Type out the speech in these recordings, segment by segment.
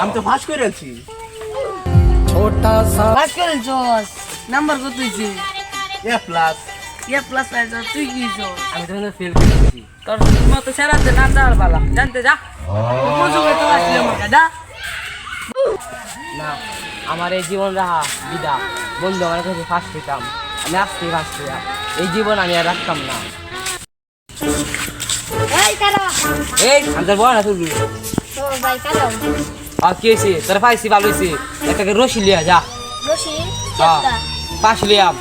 আমি তো ফাঁস করে আছি। পাস করেছস নাম্বার কত হইছে এ প্লাস। এ প্লাস পাইছ তুই কি হইছস আমি তো ফেল করেছি। তোর মতো সেরাতে না যাওয়ার পালা জানতে যা বুঝুকে তো আসলে আমাকে দা না, আমার এই জীবন রাহা বিদা। বন্ধু আমার কাছে ফার্স্ট পেতাম, আমি আজকেই ফার্স্ট পেতাম। এই জীবন আমি আর রাখতাম না। এই কালো এই আমি তোর বড় না তুই তো ভাই কালো আর কি হয়েছে? তোর পাইছি ভালো হয়েছে। একটা রশি লিয়া যা। রশি হ্যাঁ, কেতা পাশ লিয়াম।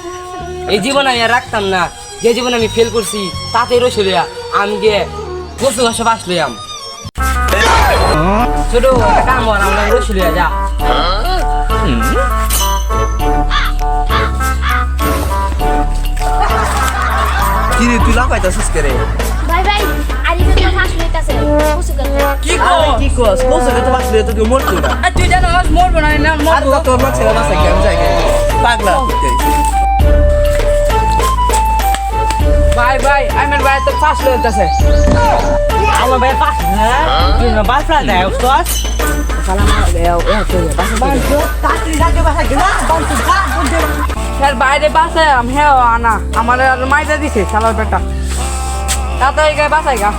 এই জীবন আমি আর রাখতাম না। যে জীবন আমি ফেল করছি তাতে রশি লিয়া আমি গিয়ে কচু ঘাসে পাশ লিয়াম। ছোট একটা কাম কর, আমরা রশি লিয়া যা। কি রে তুই লাফাইতাছিস কে রে? ভাই ভাই আরি তো ফাঁস লইতাছে কুসু গেল কি আরে কি কস? কোসকে তো বাঁচলে তো কেউ মরতো না। তুই জানো মরবো না না আর মরবো তোর মা ছেলে বাঁচা কেন যায় পাগলা তুই। ভাই ভাই আমার ভাই তো ফাঁস লইতাছে আমার ভাই পাশ না, তুই না বাস না দেয় উস্তাদ। সালাম স্যার বাইরে বাসায় হ্যাঁ আনা আমার আর মাইটা দিছে সালার বেটা তাতে এই গায়ে বাসায় গা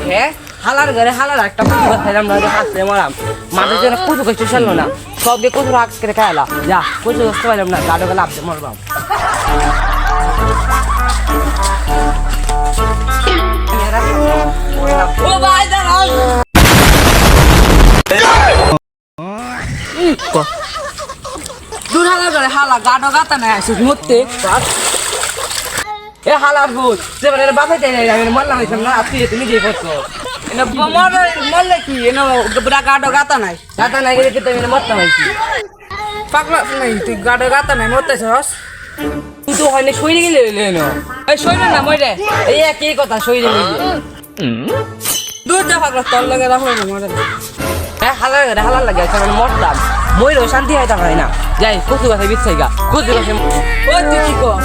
হ্যাঁ, হালার ঘরে হালার একটা কুচু খাইলাম না, হাসলে মারাম। মাঠের জন্য কুচু কষ্ট চললো না, সব দিয়ে কুচু রাখ করে খাইলাম। যা কুচু কষ্ট পাইলাম না, গাড়ো গেলে আপনি মরবাম। ও ভাই দাঁড়াও দূর হালা করে হালা গাডো গাতা নাই আসিস মরতে এ হালার ভূত যে মানে বাসায় চাই না, আমি মারলাম হয়েছিলাম না, তুই তুমি যে করছো মরলে কি এনে গাডো গাতা নাই দাদা নাই গেলে কিন্তু আমি মরতাম হয়েছি। পাগলা নাই তুই গাডো গাতা নাই মরতেছস কিন্তু হয়নি শরীরে গেলে এলো এই শৈল না মরে এই একই কথা শরীরে গেলে। দূর যা পাগলা তোর লাগে রাখো না মরে হ্যাঁ, হালার ঘরে হালার লাগে আছে, আমি মরতাম। ময়ূরও শান্তি হয় হয় না। যাই কচু গাছে বিচ্ছাই গা, কচু গাছে ও তুই কি কর